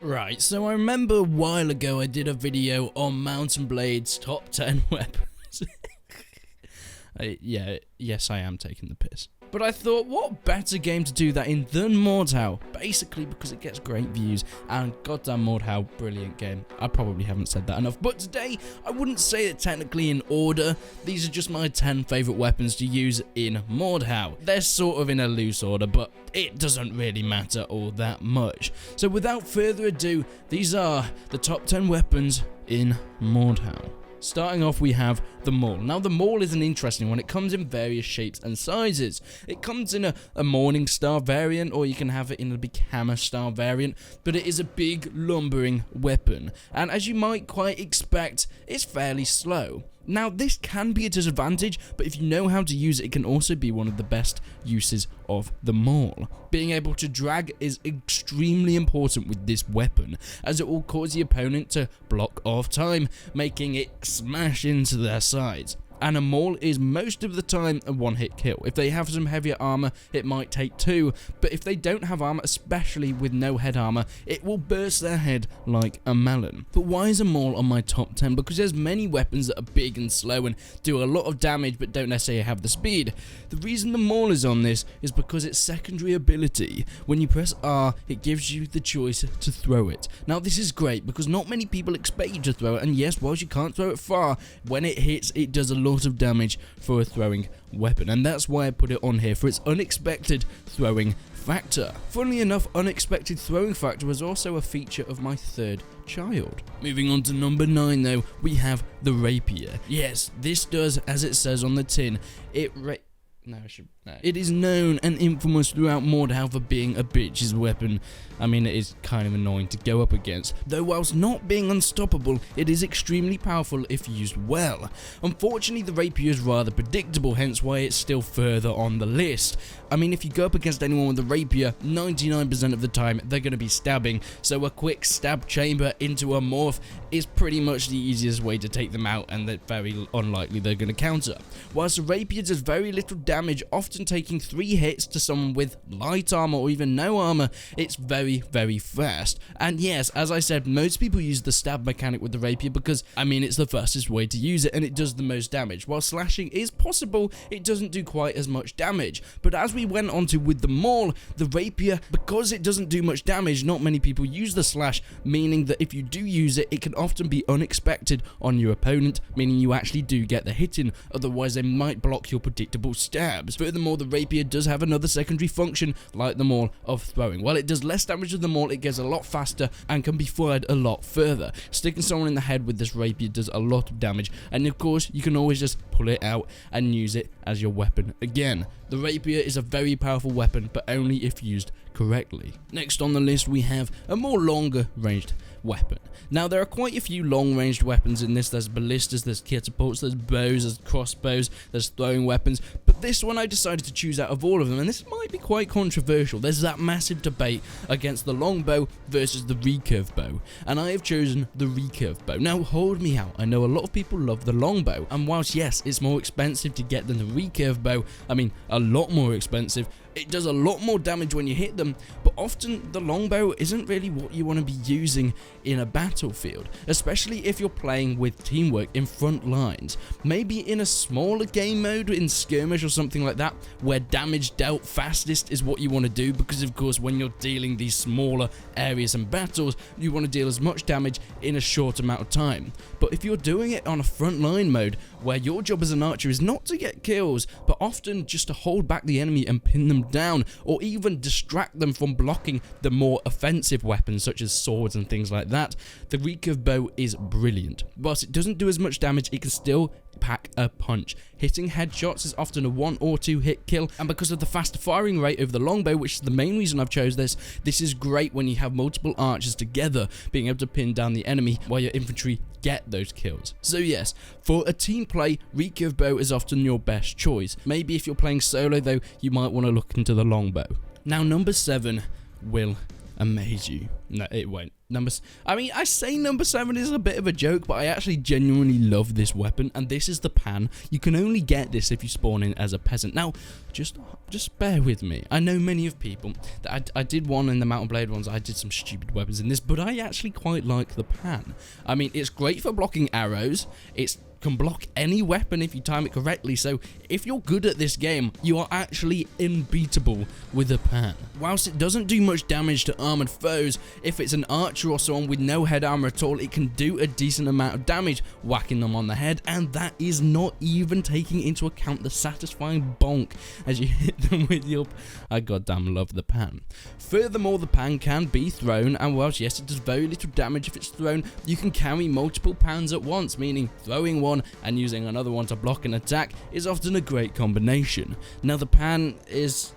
Right, so I remember a while ago I did a video on Mountain Blade's top 10 weapons. Yes, I am taking the piss. But I thought, what better game to do that in than Mordhau? Basically because it gets great views, and goddamn Mordhau, brilliant game. I probably haven't said that enough, but today, I wouldn't say it technically in order. These are just my 10 favourite weapons to use in Mordhau. They're sort of in a loose order, but it doesn't really matter all that much. So without further ado, these are the top 10 weapons in Mordhau. Starting off, we have the maul. Now, the maul is an interesting one. It comes in various shapes and sizes. It comes in a Morning Star variant, or you can have it in a big Hammer Star variant, but it is a big, lumbering weapon. And as you might quite expect, it's fairly slow. Now, this can be a disadvantage, but if you know how to use it, it can also be one of the best uses of the maul. Being able to drag is extremely important with this weapon, as it will cause the opponent to block off time, making it smash into their sides. And a maul is most of the time a one-hit kill. If they have some heavier armor, it might take 2, but if they don't have armor, especially with no head armor, it will burst their head like a melon. But why is a maul on my top 10? Because there's many weapons that are big and slow and do a lot of damage but don't necessarily have the speed. The reason the maul is on this is because its secondary ability, when you press R, it gives you the choice to throw it. Now, this is great because not many people expect you to throw it, and yes, whilst you can't throw it far, when it hits, it does a lot of damage for a throwing weapon, and that's why I put it on here, for its unexpected throwing factor. Funnily enough, unexpected throwing factor was also a feature of my third child. Moving on to number 9 though, we have the rapier. Yes, this does, as it says on the tin, it is known and infamous throughout Mordhau for being a bitch's weapon. I mean, it is kind of annoying to go up against, though whilst not being unstoppable, it is extremely powerful if used well. Unfortunately, the rapier is rather predictable, hence why it's still further on the list. I mean, if you go up against anyone with a rapier, 99% of the time, they're going to be stabbing, so a quick stab chamber into a morph is pretty much the easiest way to take them out, and they're very unlikely they're going to counter. Whilst the rapier does very little damage, often taking 3 hits to someone with light armor or even no armor, it's very, very fast. And yes, as I said, most people use the stab mechanic with the rapier because, I mean, it's the fastest way to use it and it does the most damage. While slashing is possible, it doesn't do quite as much damage. But as we went on to with the maul, the rapier, because it doesn't do much damage, not many people use the slash, meaning that if you do use it, it can often be unexpected on your opponent, meaning you actually do get the hit in, otherwise they might block your predictable stabs. Furthermore, the rapier does have another secondary function like the maul of throwing. While it does less damage than the maul, it gets a lot faster and can be fired a lot further. Sticking someone in the head with this rapier does a lot of damage, and of course you can always just pull it out and use it as your weapon again. The rapier is a very powerful weapon, but only if used correctly. Next on the list, we have a more longer ranged weapon. Now, there are quite a few long ranged weapons in this. There's ballistas, there's catapults, there's bows, there's crossbows, there's throwing weapons, but this one I decided to choose out of all of them, and this might be quite controversial. There's that massive debate against the longbow versus the recurve bow, and I have chosen the recurve bow. Now, hold me out, I know a lot of people love the longbow, and whilst yes, it's more expensive to get than the recurve bow, I mean a lot more expensive, it does a lot more damage when you hit them, but often the longbow isn't really what you want to be using in a battlefield, especially if you're playing with teamwork in front lines. Maybe in a smaller game mode, in skirmish or something like that, where damage dealt fastest is what you want to do, because of course when you're dealing these smaller areas and battles, you want to deal as much damage in a short amount of time. But if you're doing it on a frontline mode, where your job as an archer is not to get kills, but often just to hold back the enemy and pin them down, or even distract them from blocking the more offensive weapons such as swords and things like that, the recurve bow is brilliant. Whilst it doesn't do as much damage, it can still pack a punch. Hitting headshots is often a 1 or 2 hit kill, and because of the faster firing rate of the longbow, which is the main reason I've chose this is great when you have multiple archers together, being able to pin down the enemy while your infantry get those kills. So yes, for a team play, recurve bow is often your best choice. Maybe if you're playing solo though, you might want to look into the longbow. Now number 7 will amaze you. No, it won't. I say number 7 is a bit of a joke, but I actually genuinely love this weapon, and this is the pan. You can only get this if you spawn in as a peasant. Now, just bear with me. I know many of people that I did one in the Mountain Blade ones. I did some stupid weapons in this, but I actually quite like the pan. I mean, it's great for blocking arrows. It can block any weapon if you time it correctly, so if you're good at this game, you are actually unbeatable with a pan. Whilst it doesn't do much damage to armored foes, if it's an archer or someone with no head armor at all, it can do a decent amount of damage whacking them on the head, and that is not even taking into account the satisfying bonk as you hit them with your... I goddamn love the pan. Furthermore, the pan can be thrown, and whilst yes, it does very little damage if it's thrown, you can carry multiple pans at once, meaning throwing one and using another one to block an attack is often a great combination. Now, the pan is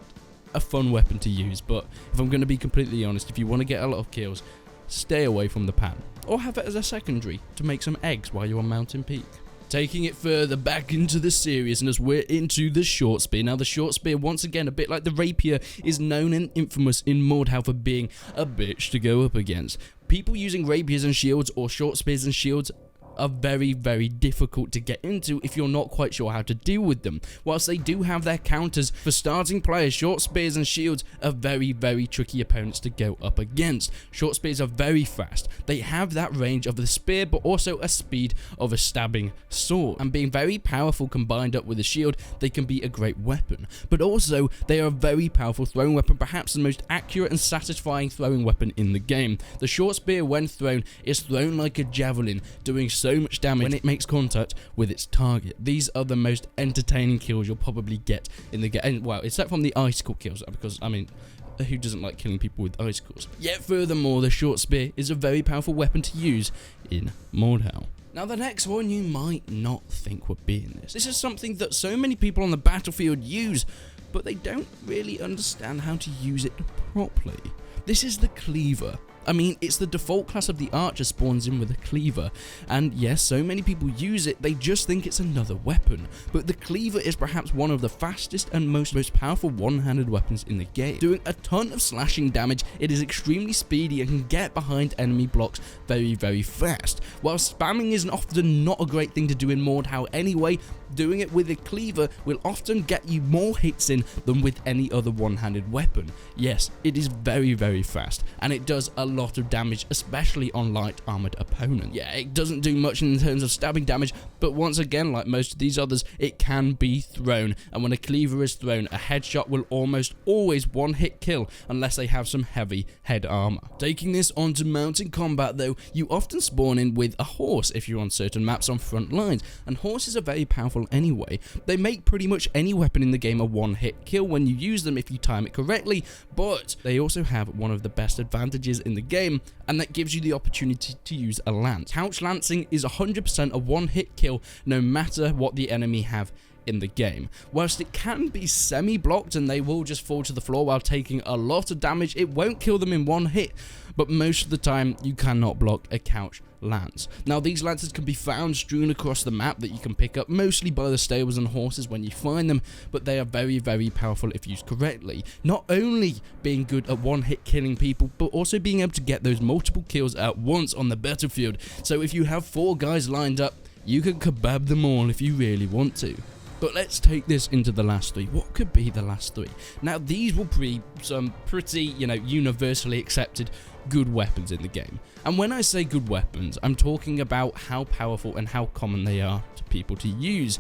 a fun weapon to use, but if I'm going to be completely honest, if you want to get a lot of kills, stay away from the pan, or have it as a secondary to make some eggs while you're on Mountain Peak. Taking it further back into the seriousness, we're into the short spear. Now, the short spear, once again, a bit like the rapier, is known and infamous in Mordhau for being a bitch to go up against. People using rapiers and shields, or short spears and shields, are very, very difficult to get into if you're not quite sure how to deal with them. Whilst they do have their counters, for starting players, short spears and shields are very, very tricky opponents to go up against. Short spears are very fast. They have that range of the spear, but also a speed of a stabbing sword. And being very powerful combined up with a shield, they can be a great weapon. But also, they are a very powerful throwing weapon, perhaps the most accurate and satisfying throwing weapon in the game. The short spear, when thrown, is thrown like a javelin, doing so much damage when it makes contact with its target. These are the most entertaining kills you'll probably get in the game. And, well, except from the icicle kills, because, I mean, who doesn't like killing people with icicles? Yet furthermore, the short spear is a very powerful weapon to use in Mordhau. Now, the next one you might not think would be in this. This is something that so many people on the battlefield use, but they don't really understand how to use it properly. This is the cleaver. I mean, it's the default class of the archer spawns in with a cleaver, and yes, so many people use it, they just think it's another weapon, but the cleaver is perhaps one of the fastest and most powerful one-handed weapons in the game. Doing a ton of slashing damage, it is extremely speedy and can get behind enemy blocks very, very fast. While spamming is often not a great thing to do in Mordhau anyway, doing it with a cleaver will often get you more hits in than with any other one-handed weapon. Yes, it is very, very fast, and it does a lot of damage, especially on light armored opponents. Yeah, it doesn't do much in terms of stabbing damage, but once again, like most of these others, it can be thrown, and when a cleaver is thrown, a headshot will almost always one-hit kill unless they have some heavy head armor. Taking this onto mountain combat though, you often spawn in with a horse if you're on certain maps on front lines, and horses are very powerful anyway. They make pretty much any weapon in the game a one-hit kill when you use them if you time it correctly, but they also have one of the best advantages in the game, and that gives you the opportunity to use a lance. Couch lancing is 100% a one-hit kill no matter what the enemy have in the game. Whilst it can be semi-blocked and they will just fall to the floor while taking a lot of damage, it won't kill them in one hit, but most of the time you cannot block a couch lance. Now, these lances can be found strewn across the map that you can pick up mostly by the stables and horses when you find them, but they are very, very powerful if used correctly. Not only being good at one-hit killing people, but also being able to get those multiple kills at once on the battlefield. So if you have 4 guys lined up, you can kebab them all if you really want to. But let's take this into the last 3. What could be the last 3? Now, these will be some pretty, universally accepted good weapons in the game. And when I say good weapons, I'm talking about how powerful and how common they are to people to use.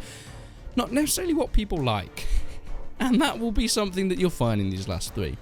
Not necessarily what people like. And that will be something that you'll find in these last 3.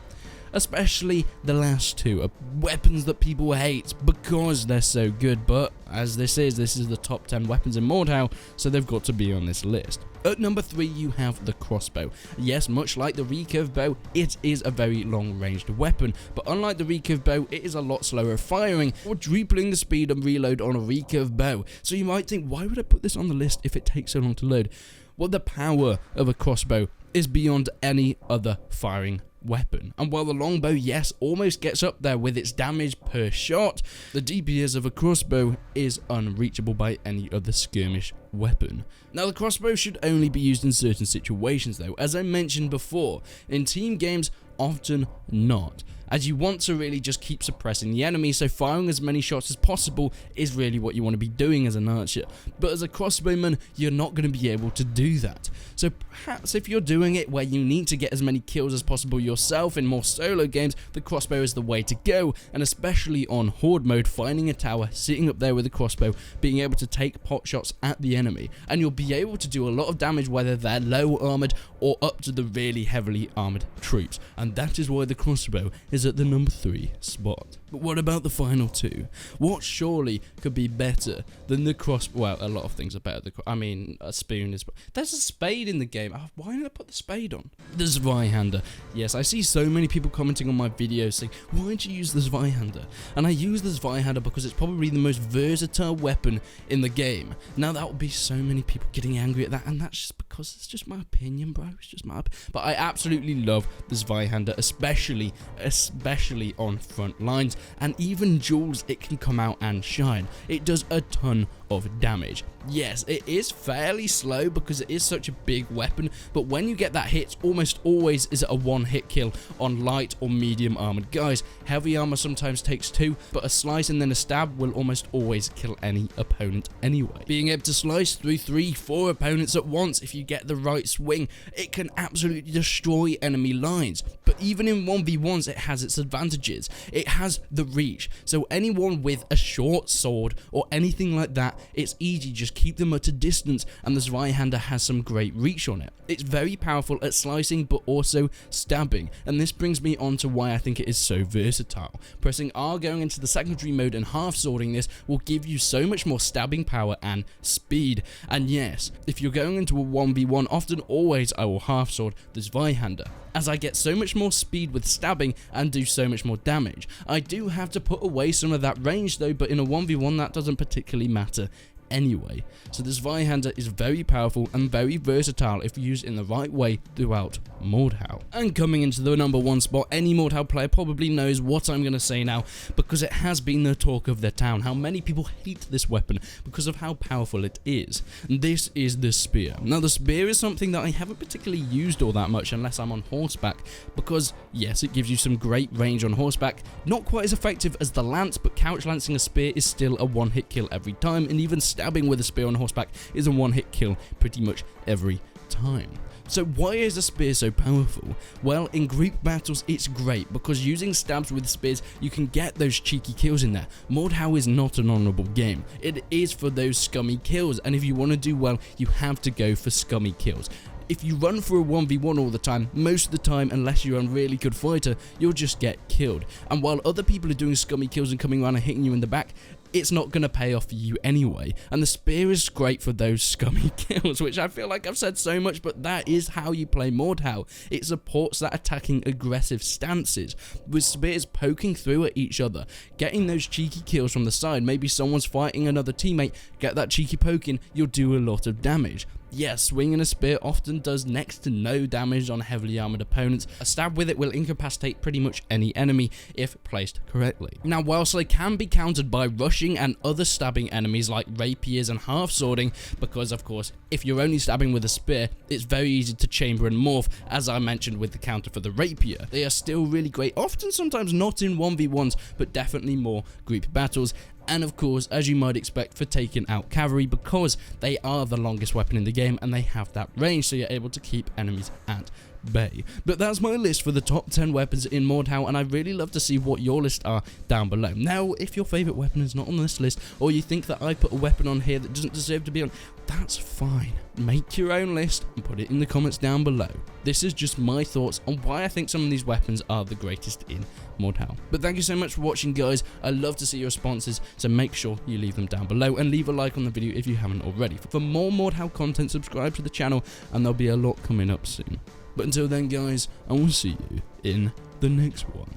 Especially the last 2 are weapons that people hate because they're so good, but as this is the top 10 weapons in Mordhau, so they've got to be on this list. At number 3, you have the crossbow. Yes, much like the recurve bow, it is a very long-ranged weapon, but unlike the recurve bow, it is a lot slower firing, quadrupling the speed and reload on a recurve bow. So you might think, why would I put this on the list if it takes so long to load? Well, the power of a crossbow is beyond any other firing weapon. And while the longbow, yes, almost gets up there with its damage per shot, the DPS of a crossbow is unreachable by any other skirmish weapon. Now, the crossbow should only be used in certain situations though, as I mentioned before. In team games, often not. as you want to really just keep suppressing the enemy, so firing as many shots as possible is really what you want to be doing as an archer. But as a crossbowman, you're not going to be able to do that. So perhaps if you're doing it where you need to get as many kills as possible yourself in more solo games, the crossbow is the way to go, and especially on horde mode, finding a tower, sitting up there with a crossbow, being able to take pot shots at the enemy, and you'll be able to do a lot of damage whether they're low armored or up to the really heavily armored troops, and that is why the crossbow is at the number 3 spot. But what about the final 2? What surely could be better than the crossbow? Well, a lot of things are better. I mean, a spoon is... There's a spade in the game. Oh, why did I put the spade on? The Zweihander. Yes, I see so many people commenting on my videos saying, why'd you use the Zweihander? And I use the Zweihander because it's probably the most versatile weapon in the game. Now, that would be so many people getting angry at that, and that's just because it's just my opinion, bro. It's just my opinion. But I absolutely love the Zweihander, especially on front lines. And even duels, it can come out and shine. It does a ton of damage. Yes, it is fairly slow because it is such a big weapon, but when you get that hit, almost always is a one-hit kill on light or medium armored guys. Heavy armor sometimes takes 2, but a slice and then a stab will almost always kill any opponent anyway. Being able to slice through 3-4 opponents at once if you get the right swing, it can absolutely destroy enemy lines. But even in 1v1s, it has its advantages. It has the reach, so anyone with a short sword or anything like that, it's easy, just keep them at a distance, and the Zweihander has some great reach on it. It's very powerful at slicing but also stabbing, and this brings me on to why I think it is so versatile. Pressing R going into the secondary mode and half swording this will give you so much more stabbing power and speed. And yes, if you're going into a 1v1, often always I will half sword the Zweihander, as I get so much more speed with stabbing and do so much more damage. I do have to put away some of that range though, but in a 1v1 that doesn't particularly matter anyway. So the Zweihander is very powerful and very versatile if used in the right way throughout Mordhau. And coming into the number 1 spot, any Mordhau player probably knows what I'm going to say now, because it has been the talk of the town, how many people hate this weapon because of how powerful it is. And this is the spear. Now the spear is something that I haven't particularly used all that much unless I'm on horseback, because yes, it gives you some great range on horseback, not quite as effective as the lance, but couch lancing a spear is still a one-hit kill every time, and even stabbing with a spear on horseback is a one-hit kill pretty much every time. So why is a spear so powerful? Well, in group battles it's great because using stabs with spears you can get those cheeky kills in there. Mordhau is not an honourable game. It is for those scummy kills, and if you want to do well you have to go for scummy kills. If you run for a 1v1 all the time, most of the time, unless you're a really good fighter, you'll just get killed. And while other people are doing scummy kills and coming around and hitting you in the back, it's not going to pay off for you anyway. And the spear is great for those scummy kills, which I feel like I've said so much, but that is how you play Mordhau. It supports that attacking aggressive stances, with spears poking through at each other, getting those cheeky kills from the side. Maybe someone's fighting another teammate, get that cheeky poke in, you'll do a lot of damage. Yes, swinging a spear often does next to no damage on heavily armoured opponents. A stab with it will incapacitate pretty much any enemy if placed correctly. Now, whilst they can be countered by rushing and other stabbing enemies like rapiers and half swording, because of course, if you're only stabbing with a spear, it's very easy to chamber and morph, as I mentioned with the counter for the rapier. They are still really great, often sometimes not in 1v1s, but definitely more group battles. And of course, as you might expect, for taking out cavalry, because they are the longest weapon in the game and they have that range, so you're able to keep enemies at bay. But that's my list for the top 10 weapons in Mordhau, and I'd really love to see what your lists are down below. Now, if your favourite weapon is not on this list, or you think that I put a weapon on here that doesn't deserve to be on, that's fine. Make your own list and put it in the comments down below. This is just my thoughts on why I think some of these weapons are the greatest in Mordhau. But thank you so much for watching, guys. I love to see your responses, so make sure you leave them down below and leave a like on the video if you haven't already. For more Mordhau content, subscribe to the channel and there'll be a lot coming up soon. But until then, guys, I will see you in the next one.